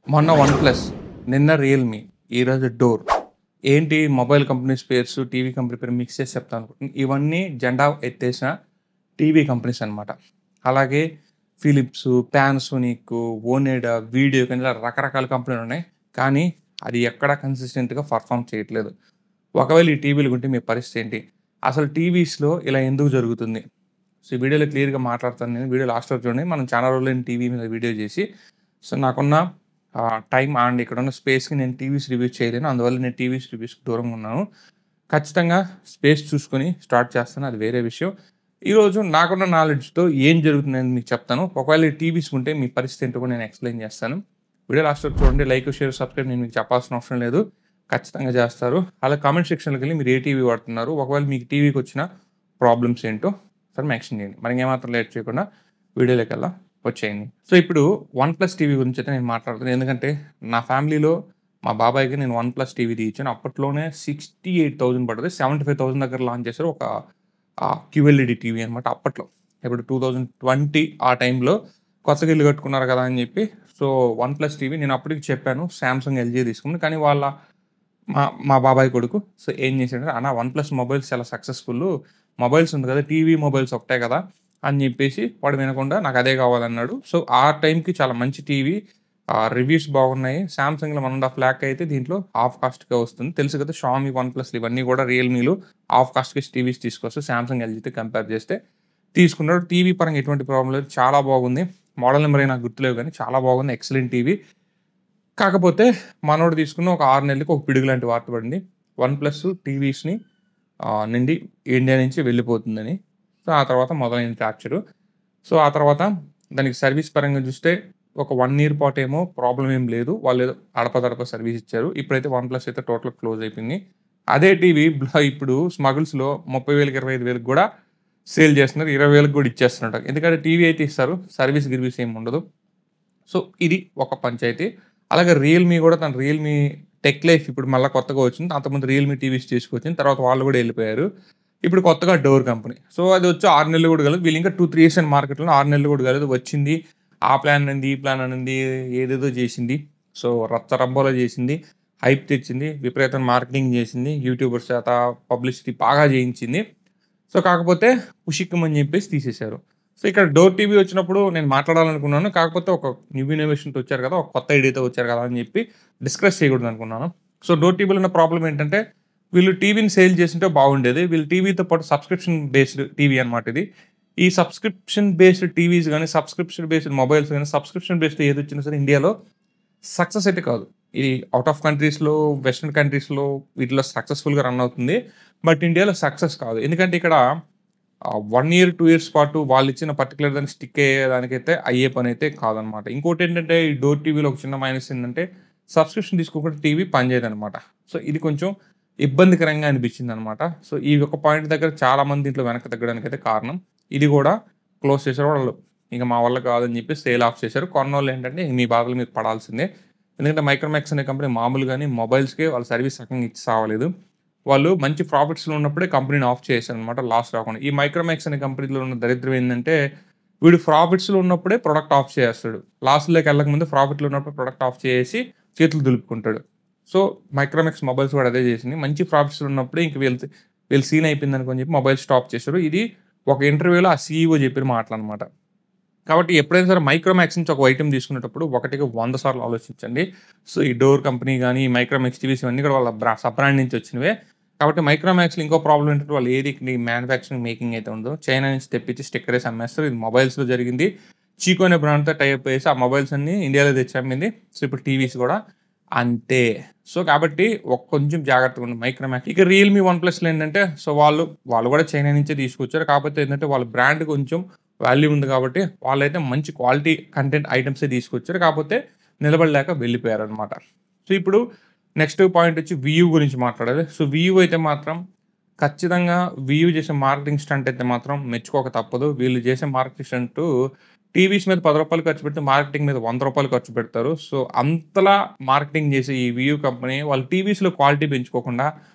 మొన్న వన్‌ప్లస్, నిన్న రియల్‌మీ, ఈరోజు డోర్. ఏంటి mobile companies pairs, TV company పేరు మిక్స్ చేసి చెప్తాను అనుకుంటున్నాను. ఇవన్నీ జెండా ఎత్తేసిన టీవీ కంపెనీస్ అనమాట. అలాగే ఫిలిప్స్, పానాసోనిక్, ఓనిడా, వీడియోకాన్ ఇలా రకరకాల కంపెనీలున్నాయి. కానీ అది ఎక్కడ కన్సిస్టెంట్‌గా పర్ఫార్మ్ చేయట్లేదు. ఒకవేళ ఈ టీవీలు కొంటే మీ పరిస్థితి ఏంటి? అసలు టీవీస్‌లో ఇలా ఎందుకు జరుగుతుంది? సో, ఈ వీడియోలో క్లియర్‌గా మాట్లాడతాను నేను. వీడియో లాస్ట్ వరకు చూడండి. మనం చాలా రోజులైంది టీవీ మీద వీడియో చేసి. సో, నాకున్న టైం అండ్ ఇక్కడున్న స్పేస్‌కి నేను టీవీస్ రివ్యూ చేయలేను. అందువల్ల నేను టీవీస్ రివ్యూస్‌కి దూరంగా ఉన్నాను. ఖచ్చితంగా స్పేస్ చూసుకొని స్టార్ట్ చేస్తాను. అది వేరే విషయం. ఈరోజు నాకున్న నాలెడ్జ్‌తో ఏం జరుగుతుందని మీకు చెప్తాను. ఒకవేళ ఈ టీవీస్ ఉంటే మీ పరిస్థితి ఏంటో కూడా నేను ఎక్స్‌ప్లెయిన్ చేస్తాను. వీడియో లాస్ట్ వరకు చూడండి. లైక్, షేర్, సబ్స్క్రైబ్ నేను మీకు చెప్పాల్సిన అవసరం లేదు. ఖచ్చితంగా చేస్తారు. అలా కామెంట్ సెక్షన్‌లోకెళ్ళి మీరు ఏ టీవీ వాడుతున్నారు? ఒకవేళ మీకు టీవీకొచ్చిన ప్రాబ్లమ్స్ ఏంటో ఒకసారి మెన్షన్ చేయండి. మరి ఇంకేమాత్రం లేట్ చేయకుండా వీడియోలోకెళ్దాం. వచ్చేయండి. సో, ఇప్పుడు వన్‌ప్లస్ టీవీ గురించి అయితే నేను మాట్లాడుతున్నాను. ఎందుకంటే నా ఫ్యామిలీలో మా బాబాయికి నేను వన్‌ప్లస్ టీవీ తీయించాను. అప్పట్లోనే 68,000 పడేది. 75,000 దగ్గర లాంచ్ చేశారు. ఒక క్యూఎల్ఈడీ టీవీ అనమాట అప్పట్లో. ఇప్పుడు 2020 ఆ టైంలో కొత్తగా ఇల్లు కట్టుకున్నారు కదా అని చెప్పి సో, వన్‌ప్లస్ టీవీ నేను అప్పటికి చెప్పాను. సామ్‌సంగ్, ఎల్జీ తీసుకున్నాను. కానీ మా మా బాబాయ్ కొడుకు సో, ఏం చేసాడంటే, "అన్న వన్‌ప్లస్ మొబైల్స్ చాలా సక్సెస్‌ఫుల్లు. మొబైల్స్ ఉంది కదా! టీవీ, మొబైల్స్ ఒకటే కదా!" అని చెప్పేసి వాడు వినకుండా నాకు అదే కావాలన్నాడు. సో, ఆ టైంకి చాలా మంచి టీవీ. రివ్యూస్ బాగున్నాయి. సామ్‌సంగ్‌లో 1.5 లాక్ అయితే దీంట్లో హాఫ్ కాస్ట్‌కే వస్తుంది. తెలుసు కదా! షామీ, వన్‌ప్లస్‌లు ఇవన్నీ కూడా రియల్‌మీలు హాఫ్ కాస్ట్‌కి టీవీస్ తీసుకొస్తాయి. సామ్‌సంగ్, ఎల్జీతో కంపేర్ చేస్తే తీసుకున్నాడు. టీవీ పరంగా ఎటువంటి ప్రాబ్లమ్ లేదు. చాలా బాగుంది. మోడల్ నెంబర్ నాకు గుర్తులేవు గానీ చాలా బాగుంది. Excellent TV. కాకపోతే మనోడు తీసుకున్న ఒక 6 నెలలకి ఒక పిడుగు లాంటి వార్త పడింది. వన్‌ప్లస్ టీవీస్‌ని నుండి ఇండియా నుంచి వెళ్ళిపోతుందని. సో, ఆ తర్వాత మొదలైంది టార్చరు. సో, ఆ తర్వాత దానికి సర్వీస్ పరంగా చూస్తే ఒక 1 ఇయర్ పాటేమో ప్రాబ్లమ్ ఏం లేదు. వాళ్ళేదో అడపాదడపా సర్వీస్ ఇచ్చారు. ఇప్పుడైతే వన్‌ప్లస్ అయితే టోటల్‌గా క్లోజ్ అయిపోయింది. అదే టీవీ ఇప్పుడు స్మగుల్స్‌లో 30,000కి 25,000కి కూడా సేల్ చేస్తున్నారు. 20,000కి కూడా ఇచ్చేస్తున్నారట. ఎందుకంటే టీవీ అయితే ఇస్తారు. సర్వీస్ గిర్వీస్ ఏమి ఉండదు. సో, ఇది ఒక పంచాయతీ. అలాగే రియల్‌మీ కూడా తన రియల్‌మీ టెక్ లైఫ్ ఇప్పుడు మళ్ళా కొత్తగా వచ్చింది. అంతకుముందు రియల్‌మీ టీవీస్ తీసుకొచ్చింది. తర్వాత వాళ్ళు కూడా ఎళ్ళిపోయారు. ఇప్పుడు కొత్తగా డోర్ కంపెనీ. సో, అది వచ్చి 6 నెలలు కూడా కాలేదు. వీళ్ళు ఇంకా 2, 3 ఇయర్స్ అయింది మార్కెట్‌లో 6 నెలలు కూడా కాలేదు. వచ్చింది. ఆ ప్లాన్ అనింది, ఈ ప్లాన్ అనింది, ఏదేదో చేసింది. సో, రచ్చరబ్బోలా చేసింది. హైప్ తెచ్చింది. విపరీతమైన మార్కెటింగ్ చేసింది. యూట్యూబర్స్ చేత పబ్లిసిటీ బాగా చేయించింది. సో, కాకపోతే పుషిక్కమని చెప్పేసి తీసేశారు. సో, ఇక్కడ డోర్ టీవీ వచ్చినప్పుడు నేను మాట్లాడాలనుకున్నాను. కాకపోతే ఒక న్యూ ఇన్నోవేషన్‌తో వచ్చారు కదా! ఒక కొత్త ఐడియాతో వచ్చారు కదా! అని చెప్పి డిస్కస్ చేయకూడదనుకున్నాను. సో, డోర్ టీవీలో ఉన్న ప్రాబ్లమ్ ఏంటంటే, వీళ్ళు టీవీని సేల్ చేసుంటే బాగుండేది. వీళ్ళు టీవీతో పాటు సబ్స్క్రిప్షన్ బేస్డ్ టీవీ అనమాట ఇది. ఈ సబ్స్క్రిప్షన్ బేస్డ్ టీవీస్ గాని, సబ్స్క్రిప్షన్ బేస్డ్ మొబైల్స్ గాని, సబ్స్క్రిప్షన్ బేస్డ్ ఏదొచ్చినా సరే ఇండియాలో సక్సెస్ అయితే కాదు. ఇది ఔట్ ఆఫ్ కంట్రీస్‌లో, వెస్టర్న్ కంట్రీస్‌లో వీటిలో సక్సెస్‌ఫుల్‌గా రన్ అవుతుంది. బట్ ఇండియాలో సక్సెస్ కాదు. ఎందుకంటే ఇక్కడ 1 ఇయర్, 2 ఇయర్స్ పాటు వాళ్ళిచ్చిన పర్టిక్యులర్ దానికి స్టిక్ అయ్యేదానికైతే అయ్యే పనైతే కాదనమాట. ఇంకోటేంటంటే ఈ డోర్ టీవీలో ఒక చిన్న మైనస్ ఏంటంటే సబ్స్క్రిప్షన్ తీసుకోకుండా టీవీ పనిచేయదనమాట. సో, ఇది కొంచెం ఇబ్బందికరంగా అనిపించిందనమాట. సో, ఈ ఒక పాయింట్ దగ్గర చాలామంది దీంట్లో వెనక్కి తగ్గడానికైతే కారణం. ఇది కూడా క్లోజ్ చేశారు. వాళ్ళు ఇంక మా వల్ల కాదని చెప్పి సేల్ ఆఫ్ చేశారు. కొన్నోళ్ళేంటంటే మీ బాధలు మీరు పడాల్సిందే. ఎందుకంటే మైక్రోమాక్స్ అనే కంపెనీ మామూలుగానే మొబైల్స్‌కే వాళ్ళ సర్వీస్ సకంగా ఇచ్చి సావలేదు. వాళ్ళు మంచి ప్రాఫిట్స్‌లో ఉన్నప్పుడే కంపెనీని ఆఫ్ చేశారనమాట లాస్ రాకుండా. ఈ మైక్రోమాక్స్ అనే కంపెనీలో ఉన్న దరిద్రం ఏందంటే, వీడు ప్రాఫిట్స్‌లో ఉన్నప్పుడే ప్రొడక్ట్ ఆఫ్ చేసేస్తాడు. లాస్‌లోకి ఎళ్ళకముందే ప్రాఫిట్‌లో ఉన్నప్పుడు ప్రొడక్ట్ ఆఫ్ చేసేసి చేతులు దులుపుకుంటాడు. సో, మైక్రోమాక్స్ మొబైల్స్ కూడా అదే చేసింది. మంచి ప్రాఫిట్స్‌లో ఉన్నప్పుడే ఇంక వీళ్ళ సీన్ అయిపోయిందనుకోని చెప్పి మొబైల్ స్టాప్ చేశారు. ఇది ఒక ఇంటర్వ్యూలో ఆ సీఈఓ చెప్పిన మాటలనమాట. కాబట్టి ఎప్పుడైనా సరే మైక్రోమాక్స్ నుంచి ఒక ఐటెమ్ తీసుకునేటప్పుడు ఒకటికి 100 సార్లు ఆలోచించండి. సో, ఈ డోర్ కంపెనీ గాని, ఈ మైక్రోమాక్స్ టీవీస్ ఇవన్నీ కూడా వాళ్ళ సబ్ బ్రాండ్ నుంచి వచ్చినవే. కాబట్టి మైక్రోమాక్స్‌లో ఇంకో ప్రాబ్లమ్ ఏంటంటే వాళ్ళు ఏది మ్యానుఫ్యాక్చరింగ్, మేకింగ్ అయితే ఉందో చైనా నుంచి తెప్పించి స్టిక్కర్ ఏసి అమ్మేస్తారు. ఇది మొబైల్స్‌లో జరిగింది. చీకో అనే బ్రాండ్‌తో టై అప్ చేసి ఆ మొబైల్స్ అన్నీ ఇండియాలో తెచ్చి అమ్మింది. సో, ఇప్పుడు టీవీస్ కూడా అంతే. సో, కాబట్టి కొంచెం జాగ్రత్తగా ఉండండి మైక్రోమాక్స్. ఇక రియల్‌మీ, వన్‌ప్లస్‌లో ఏంటంటే సో, వాళ్ళు కూడా చైనా నుంచే తీసుకొచ్చారు. కాకపోతే ఏంటంటే వాళ్ళ బ్రాండ్ కొంచెం వాల్యూ ఉంది కాబట్టి వాళ్ళైతే మంచి క్వాలిటీ కంటెంట్ ఐటెమ్సే తీసుకొచ్చారు. కాకపోతే నిలబడలేక వెళ్ళిపోయారనమాట. సో, ఇప్పుడు నెక్స్ట్ పాయింట్ వచ్చి వియూ గురించి మాట్లాడాలి. సో, వియూ అయితే మాత్రం ఖచ్చితంగా వియూ చేసే మార్కెటింగ్ స్టంట్ అయితే మాత్రం మెచ్చుకోక తప్పదు. వీళ్ళు చేసే మార్కెటింగ్ స్టంటు టీవీస్ మీద రూ. 10 ఖర్చు పెడితే మార్కెటింగ్ మీద రూ. 100 ఖర్చు పెడతారు. సో, అంతలా మార్కెటింగ్ చేసే ఈ వియూ కంపెనీ వాళ్ళు టీవీస్‌లో క్వాలిటీ పెంచుకోకుండా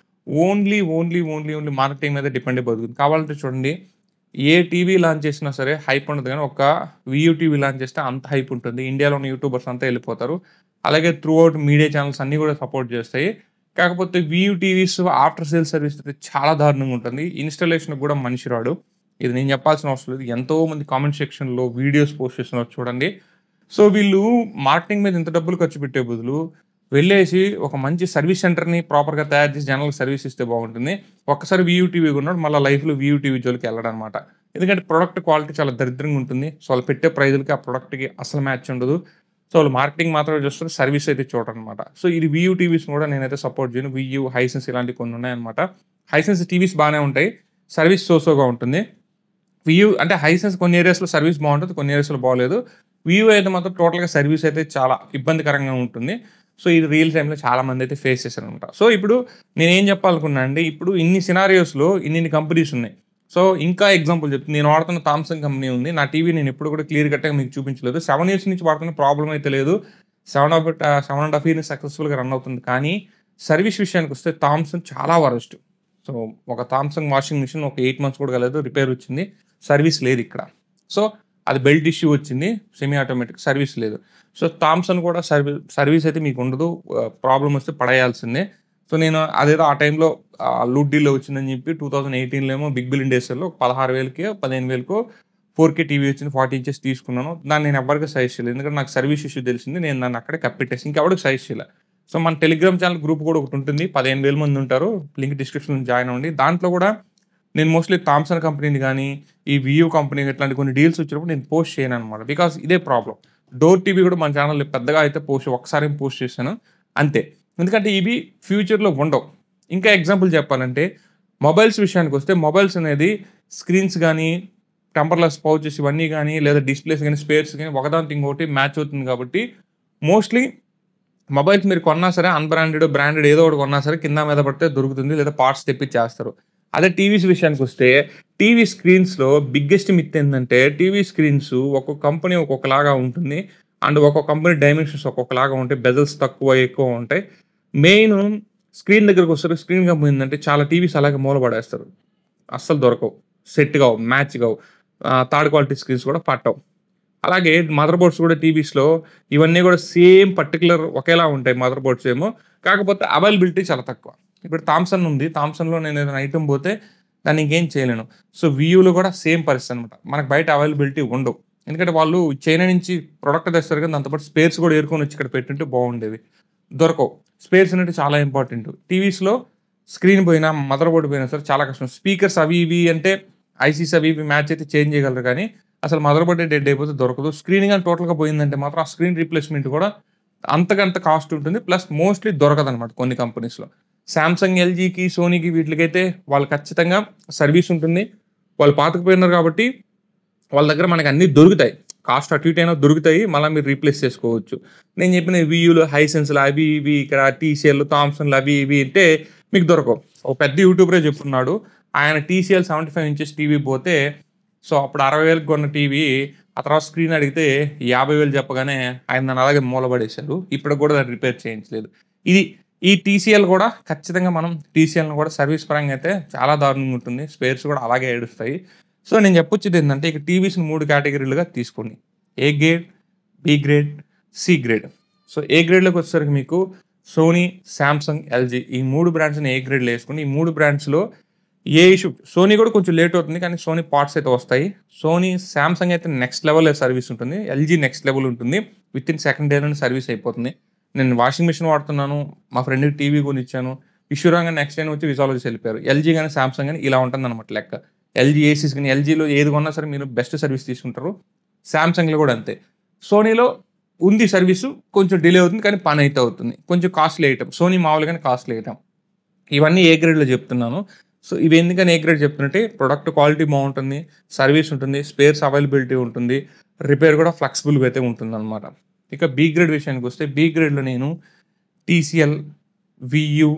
ఓన్లీ మార్కెటింగ్ మీద డిపెండ్ అయి బతుకుతుంది. కావాలంటే చూడండి ఏ టీవీ లాంచ్ చేసినా సరే హైప్ ఉండదు కానీ ఒక వియూ టీవీ లాంచ్ చేస్తే అంత హైప్ ఉంటుంది. ఇండియాలో ఉన్న యూట్యూబర్స్ అంతా వెళ్ళిపోతారు. అలాగే త్రూ అవుట్ మీడియా ఛానల్స్ అన్నీ కూడా సపోర్ట్ చేస్తాయి. కాకపోతే వియూ టీవీస్ ఆఫ్టర్ సేల్ సర్వీస్ అయితే చాలా దారుణంగా ఉంటుంది. ఇన్‌స్టాలేషన్‌కి కూడా మనిషి రాడు. ఇది నేను చెప్పాల్సిన అవసరం లేదు. ఎంతోమంది కామెంట్ సెక్షన్‌లో వీడియోస్ పోస్ట్ చేస్తున్నారు చూడండి. సో, వీళ్ళు మార్కెటింగ్ మీద ఇంత డబ్బులు ఖర్చు పెట్టే బదులు వెళ్ళేసి ఒక మంచి సర్వీస్ సెంటర్‌ని ప్రాపర్‌గా తయారు చేసి జనాలకి సర్వీస్ ఇస్తే బాగుంటుంది. ఒక్కసారి వియూ టీవీ కొన్నాడు మళ్ళా లైఫ్‌లో వియూ టీవీ జోలికి వెళ్ళడనమాట. ఎందుకంటే ప్రొడక్ట్ క్వాలిటీ చాలా దరిద్రంగా ఉంటుంది. సో, వాళ్ళు పెట్టే ప్రైజ్‌లకి ఆ ప్రొడక్ట్‌కి అసలు మ్యాచ్ ఉండదు. సో, వాళ్ళు మార్కెటింగ్ మాత్రమే చూస్తారు. సర్వీస్ అయితే చూడరనమాట. సో, ఇది వియూ టీవీస్‌ని కూడా నేనైతే సపోర్ట్ చేయను. వియూ, హైసెన్స్ ఇలాంటివి కొన్ని ఉన్నాయన్నమాట. హైసెన్స్ టీవీస్ బానే ఉంటాయి. సర్వీస్ సోగా ఉంటుంది. వియూ అంటే హైసెన్స్ కొన్ని ఏరియాస్‌లో సర్వీస్ బావుంటది. కొన్ని ఏరియాస్‌లో బాగోలేదు. వివో అయితే మాత్రం టోటల్‌గా సర్వీస్ అయితే చాలా ఇబ్బందికరంగా ఉంటుంది. సో, ఇది రియల్ టైమ్‌లో చాలామందైతే ఫేస్ చేశారనమాట. సో, ఇప్పుడు నేనేం చెప్పాలనుకున్నా అండి, ఇప్పుడు ఇన్ని సినారియోస్‌లో ఇన్నిన్ని కంపెనీస్ ఉన్నాయి. సో, ఇంకా ఎగ్జాంపుల్ చెప్తున్నా. నేను వాడుతున్న థామ్సంగ్ కంపెనీ ఉంది. నా టీవీ నేను ఎప్పుడు కూడా క్లియర్ కట్‌గా మీకు చూపించలేదు. 7 ఇయర్స్ నుంచి వాడుతున్న ప్రాబ్లమ్ అయితే లేదు. 7 ½ ఇయర్ సక్సెస్‌ఫుల్‌గా రన్ అవుతుంది. కానీ సర్వీస్ విషయానికొస్తే థామ్సంగ్ చాలా వరస్ట్. సో, ఒక థామ్సంగ్ వాషింగ్ మిషన్ ఒక 8 మంత్స్ కూడా కాలేదు. రిపేర్ వచ్చింది. సర్వీస్ లేదిక్కడ. సో, అది బెల్ట్ ఇష్యూ వచ్చింది. సెమీ ఆటోమేటిక్ సర్వీస్ లేదు. సో, థామ్సన్ కూడా సర్వీస్ అయితే మీకుండదు. ప్రాబ్లమ్ వస్తే పడేయాల్సిందే. సో, నేను అదేదో ఆ టైంలో లూట్ డీల్‌లో వచ్చిందని చెప్పి 2018లో ఏమో బిగ్ బిలియన్ డేస్‌లో 16,000కో, 15,000కో 4K టీవీ వచ్చింది. 40 ఇంచెస్ తీసుకున్నాను. దాన్ని నేను ఎవ్వరికీ సజెస్ట్ చేయలేదు. ఎందుకంటే నాకు సర్వీస్ ఇష్యూ తెలిసింది. నేను దాన్ని అక్కడే కప్పెట్టేసి ఇంకెవడికి సజెస్ట్ చేయలే. సో, మన టెలిగ్రామ్ ఛానల్ గ్రూప్ కూడా ఒకటుంటుంది. 15,000 మంది ఉంటారు. లింక్ డిస్క్రిప్షన్‌లో జాయిన్ అవ్వండి. దాంట్లో కూడా నేను మోస్ట్‌లీ థామ్సన్ కంపెనీని గానీ, ఈ వియూ కంపెనీ ఇట్లాంటి కొన్ని డీల్స్ వచ్చినప్పుడు నేను పోస్ట్ చేయననమాట. బికాజ్ ఇదే ప్రాబ్లమ్. డోర్ టీవీ కూడా మన ఛానల్‌లో పెద్దగా అయితే ఒక్కసారి పోస్ట్ చేశాను. అంతే. ఎందుకంటే ఇవి ఫ్యూచర్‌లో ఉండవు. ఇంకా ఎగ్జాంపుల్ చెప్పాలంటే మొబైల్స్ విషయానికొస్తే మొబైల్స్ అనేది స్క్రీన్స్ గానీ, టెంపర్‌లెస్ పౌచెస్ ఇవన్నీ గానీ, లేదా డిస్‌ప్లేస్ గానీ, స్పేర్స్ గానీ ఒకదానితో ఇంకోటి మ్యాచ్ అవుతుంది కాబట్టి మోస్ట్‌లీ మొబైల్స్ మీరు కొన్నా సరే అన్‌బ్రాండెడ్, బ్రాండెడ్ ఏదో ఒకటి కొన్నా సరే కింద మీద పడితే దొరుకుతుంది. లేదా పార్ట్స్ తెప్పిచ్చేస్తారు. అదే టీవీస్ విషయానికొస్తే టీవీ స్క్రీన్స్‌లో బిగ్గెస్ట్ మిత్ ఏందంటే టీవీ స్క్రీన్స్ ఒక్కొక్క కంపెనీ ఒక్కొక్కలాగా ఉంటుంది. అండ్ ఒక్కొక్క కంపెనీ డైమెన్షన్స్ ఒక్కొక్కలాగా ఉంటాయి. బెజల్స్ తక్కువ, ఎక్కువ ఉంటాయి. మెయిన్ స్క్రీన్ దగ్గరకొస్తే స్క్రీన్ కంపెనీ ఏందంటే చాలా టీవీస్ అలాగే మూల పడేస్తారు. అస్సలు దొరకవు. సెట్ కావు, మ్యాచ్ కావు. థర్డ్ క్వాలిటీ స్క్రీన్స్ కూడా పట్టవు. అలాగే మదర్ బోర్డ్స్ కూడా టీవీస్‌లో ఇవన్నీ కూడా సేమ్ పర్టిక్యులర్ ఒకేలా ఉంటాయి మదర్ బోర్డ్స్ ఏమో. కాకపోతే అవైలబిలిటీ చాలా తక్కువ. ఇప్పుడు థామ్సన్ ఉంది. థామ్సన్‌లో నేను ఏదైనా ఐటెమ్ పోతే దాన్ని ఇంకేం చేయలేను. సో, వియూలో కూడా సేమ్ పరిస్థితి అనమాట. మనకు బయట అవైలబిలిటీ ఉండవు. ఎందుకంటే వాళ్ళు చైనా నుంచి ప్రొడక్ట్ తెస్తారు కానీ దాంతో పాటు స్పేర్స్ కూడా ఏరుకొని వచ్చి ఇక్కడ పెట్టుంటే బాగుండేది. దొరకవు. స్పేర్స్ అనేవి చాలా ఇంపార్టెంట్. టీవీస్‌లో స్క్రీన్ పోయినా, మదర్ బోర్డ్ పోయినా సరే చాలా కష్టం. స్పీకర్స్ అవి ఇవి అంటే ఐసీస్ అవి ఇవి మ్యాచ్ అయితే చేంజ్ చేయగలరు కానీ అసలు మదర్ బోర్డే డెడ్ అయిపోతే దొరకదు. స్క్రీన్ గాని టోటల్‌గా పోయిందంటే మాత్రం ఆ స్క్రీన్ రీప్లేస్‌మెంట్ కూడా అంతకంత కాస్ట్ ఉంటుంది. ప్లస్ మోస్ట్‌లీ దొరకదనమాట కొన్ని కంపెనీస్‌లో. సామ్‌సంగ్, ఎల్‌జీకి, సోనీకి వీటిలకైతే వాళ్ళు ఖచ్చితంగా సర్వీస్ ఉంటుంది. వాళ్ళు పాతకుపోయినారు కాబట్టి వాళ్ళ దగ్గర మనకు అన్నీ దొరుకుతాయి. కాస్ట్ అటు ఇటు అయినా దొరుకుతాయి. మళ్ళా మీరు రీప్లేస్ చేసుకోవచ్చు. నేను చెప్పిన వియూలు, హైసెన్స్‌లు అవి ఇవి ఇక్కడ టీసీఎల్, థామ్సన్‌లు అవి ఇవి అంటే మీకు దొరకవు. ఒక పెద్ద యూట్యూబరే చెప్పున్నాడు. ఆయన టీసీఎల్ 75 ఇంచెస్ టీవీ పోతే సో, అప్పుడు 60,000కి కొన్న టీవీ ఆ తర్వాత స్క్రీన్ అడిగితే 50,000 చెప్పగానే ఆయన దాన్ని అలాగే మూలబడేశారు. ఇప్పటికి కూడా దాన్ని రిపేర్ చేయించలేదు. ఇది ఈ టీసీఎల్ కూడా ఖచ్చితంగా మనం టీసీఎల్‌ని కూడా సర్వీస్ పరంగా అయితే చాలా దారుణంగా ఉంటుంది. స్పేర్స్ కూడా అలాగే ఏడుస్తాయి. సో, నేను చెప్పొచ్చేది ఏందంటే ఇక టీవీస్‌ని 3 కేటగిరీలుగా తీసుకోండి. A grade, B grade, C grade. So, A గ్రేడ్‌లోకి వచ్చేసరికి మీకు సోనీ, సామ్‌సంగ్, ఎల్‌జీ ఈ 3 బ్రాండ్స్‌ని ఏ గ్రేడ్‌లో ఏసుకోండి. ఈ 3 బ్రాండ్స్‌లో ఏ ఇష్యూ సోనీ కూడా కొంచెం లేట్ అవుతుంది. కానీ సోనీ పార్ట్స్ అయితే వస్తాయి. సోనీ, సామ్‌సంగ్ అయితే నెక్స్ట్ లెవెల్ సర్వీస్ ఉంటుంది. ఎల్‌జీ నెక్స్ట్ లెవెల్ ఉంటుంది. వితిన్ సెకండ్ డేలోనే సర్వీస్ అయిపోతుంది. నేను వాషింగ్ మెషిన్ వాడుతున్నాను. మా ఫ్రెండ్‌కి టీవీ కొనిచ్చాను. ఇష్యూ రాగానే నెక్స్ట్ డే వచ్చి రిజాల్వ్ చేసి వెళ్ళిపోయారు. ఎల్‌జీ గాని, సామ్‌సంగ్ గాని ఇలా ఉంటుందన్నమాట లెక్క. ఎల్‌జీ ఏసీస్ గాని ఎల్‌జీలో ఏది కొన్నా సరే మీరు బెస్ట్ సర్వీస్ తీసుకుంటారు. సామ్‌సంగ్‌లో కూడా అంతే. సోనీలో ఉంది సర్వీసు. కొంచెం డిలే అవుతుంది. కానీ పని అయితే అవుతుంది. కొంచెం కాస్ట్‌లీ ఐటెమ్. సోనీ మామూలుగానే కాస్ట్‌లీ ఐటెమ్. ఇవన్నీ ఏ గ్రేడ్‌లో చెప్తున్నాను. సో, ఇవి ఎందుకని ఏ గ్రేడ్ చెప్తున్నట్టే ప్రొడక్ట్ క్వాలిటీ బావుంటుంది. సర్వీస్ ఉంటుంది. స్పేర్స్ అవైలబిలిటీ ఉంటుంది. రిపేర్ కూడా ఫ్లెక్సిబుల్‌గా అయితే ఉంటుందన్నమాట. ఇక బి గ్రేడ్ విషయానికొస్తే బి గ్రేడ్‌లో నేను టీసీఎల్, వియూ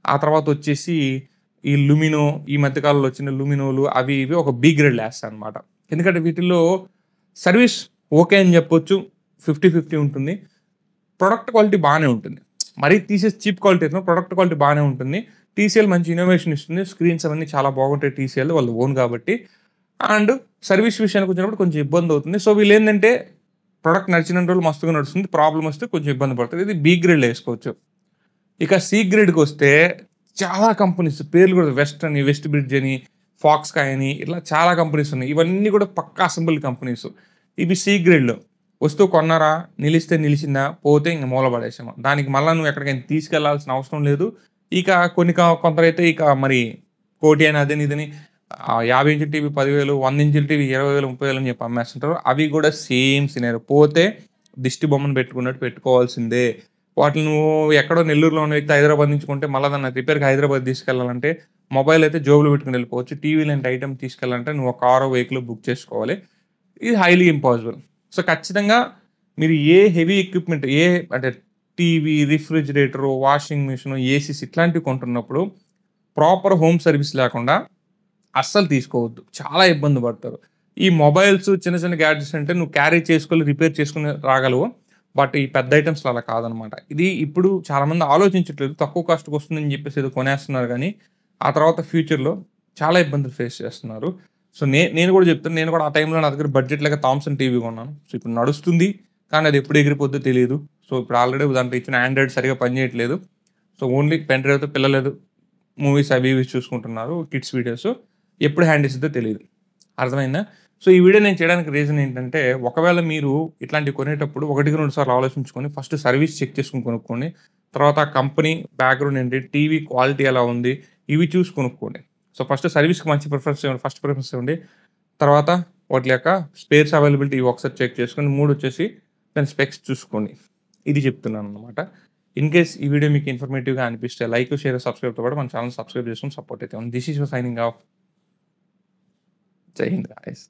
ఆ తర్వాత వచ్చేసి ఈ లుమినో ఈ మధ్య కాలంలో వచ్చిన లుమినోలు అవి ఇవి ఒక బి గ్రేడ్‌లో ఏస్తానన్నమాట. ఎందుకంటే వీటిల్లో సర్వీస్ ఓకే అని చెప్పొచ్చు. 50, 50 ఉంటుంది. ప్రొడక్ట్ క్వాలిటీ బానే ఉంటుంది. మరీ తీసేసి చీప్ క్వాలిటీ అయితే ప్రొడక్ట్ క్వాలిటీ బానే ఉంటుంది. టీసీఎల్ మంచి ఇన్నోవేషన్ ఇస్తుంది. స్క్రీన్స్ అవన్నీ చాలా బాగుంటాయి టీసీఎల్ వాళ్ళు ఓన్ కాబట్టి. అండ్ సర్వీస్ విషయానికి వచ్చినప్పుడు కొంచెం ఇబ్బంది అవుతుంది. సో వీళ్ళేందంటే ప్రొడక్ట్ నడిచినన్ని రోజులు మస్తుగా నడుస్తుంది. ప్రాబ్లమ్ వస్తే కొంచెం ఇబ్బంది పడతది. ఇది బి గ్రేడ్‌లో ఏసుకోవచ్చు. ఇక సి గ్రేడ్‌కొస్తే చాలా కంపెనీస్ పేర్లు కూడా వెస్ట్ అని, వెస్ట్ బ్రిడ్జ్ అని, ఫాక్స్‌కాయ్ అని ఇట్లా చాలా కంపెనీస్ ఉన్నాయి. ఇవన్నీ కూడా పక్కా అసెంబుల్ కంపెనీస్. ఇవి సి గ్రేడ్‌లో. వస్తువు కొన్నారా, నిలిస్తే నిలిచిందా, పోతే ఇంక మూల పడేసాము. దానికి మళ్ళా నువ్వు ఎక్కడికైనా తీసుకెళ్లాల్సిన అవసరం లేదు. ఇక కొన్ని కొందరైతే ఇక మరి కోటి అని అదని ఇదని 50 ఇంచుల టీవీ 10,000, 100 ఇంచుల టీవీ 20,000, 30,000 అని చెప్పి అమ్మేస్తుంటారు. అవి కూడా సేమ్ సినారియో. పోతే దిష్టి బొమ్మను పెట్టుకున్నట్టు పెట్టుకోవాల్సిందే. వాటిని నువ్వు ఎక్కడో నెల్లూరులో ఉన్న వ్యక్తి హైదరాబాద్ నుంచి కొంటే మళ్ళా దాన్ని రిపేర్‌కి హైదరాబాద్ తీసుకెళ్ళాలంటే మొబైల్ అయితే జేబులో పెట్టుకొని వెళ్ళిపోవచ్చు. టీవీ లాంటి ఐటెమ్ తీసుకెళ్ళాలంటే నువ్వు ఒక కారో, వెహికలో బుక్ చేసుకోవాలి. ఇది హైలీ ఇంపాసిబుల్. సో, ఖచ్చితంగా మీరు ఏ హెవీ ఎక్విప్‌మెంట్ అంటే TV, refrigerator, washing machine, ACs ఇట్లాంటివి కొంటున్నప్పుడు ప్రాపర్ హోమ్ సర్వీస్ లేకుండా అస్సలు తీసుకోవద్దు. చాలా ఇబ్బంది పడతారు. ఈ మొబైల్స్ చిన్న చిన్న గ్యాడ్జెట్స్ అంటే నువ్వు క్యారీ చేసుకొని, రిపేర్ చేసుకొని రాగలవు. బట్ ఈ పెద్ద ఐటెమ్స్‌లో అలా కాదనమాట. ఇది ఇప్పుడు చాలామంది ఆలోచించట్లేదు. తక్కువ కాస్ట్‌కి వస్తుందని చెప్పేసి ఏదో కొనేస్తున్నారు గానీ, ఆ తర్వాత ఫ్యూచర్‌లో చాలా ఇబ్బందులు ఫేస్ చేస్తున్నారు. సో, నేను కూడా చెప్తాను. నేను కూడా ఆ టైంలో నా దగ్గర బడ్జెట్ లేక థామ్సన్ టీవీ కొన్నాను. సో, ఇప్పుడు నడుస్తుంది. కానీ అది ఎప్పుడు ఎగిరిపోద్దో తెలీదు. సో, ఇప్పుడు ఆల్రెడీ దాంట్లో ఇచ్చిన ఆండ్రాయిడ్ సరిగ్గా పనిచేయట్లేదు. సో, ఓన్లీ పెన్ డ్రైవ్‌తో పిల్లలు మూవీస్ అవి ఇవి చూసుకుంటున్నారు. Kids videos. ఎప్పుడు హ్యాండ్ ఇస్తుందో తెలీదు. అర్థమైందా? సో, ఈ వీడియో నేను చేయడానికి రీజన్ ఏంటంటే, ఒకవేళ మీరు ఇట్లాంటివి కొనేటప్పుడు 1, 2 సార్లు ఆలోచించుకొని ఫస్ట్ సర్వీస్ చెక్ చేసుకొని కొనుక్కోండి. తర్వాత కంపెనీ బ్యాక్‌గ్రౌండ్ ఏంటి, టీవీ క్వాలిటీ ఎలా ఉంది, ఇవి చూసి కొనుక్కోండి. సో, ఫస్ట్ సర్వీస్‌కి మంచి ఫస్ట్ ప్రిఫరెన్స్ ఇవ్వండి. తర్వాత వాటి యొక్క స్పేర్స్ అవైలబిలిటీ ఇవి ఒకసారి చెక్ చేసుకొని, మూడొచ్చేసి దాని స్పెక్స్ చూసుకోండి. ఇది చెప్తున్నాననమాట. ఇన్ కేస్ ఈ వీడియో మీకు ఇన్ఫర్మేటివ్‌గా అనిపిస్తే లైక్, షేర్, సబ్స్క్రైబ్‌తో పాటు మన ఛానెల్ సబ్స్క్రైబ్ చేసుకొని సపోర్ట్ అయితే ఉంది. This is your signing off. జై హింద్ గైస్.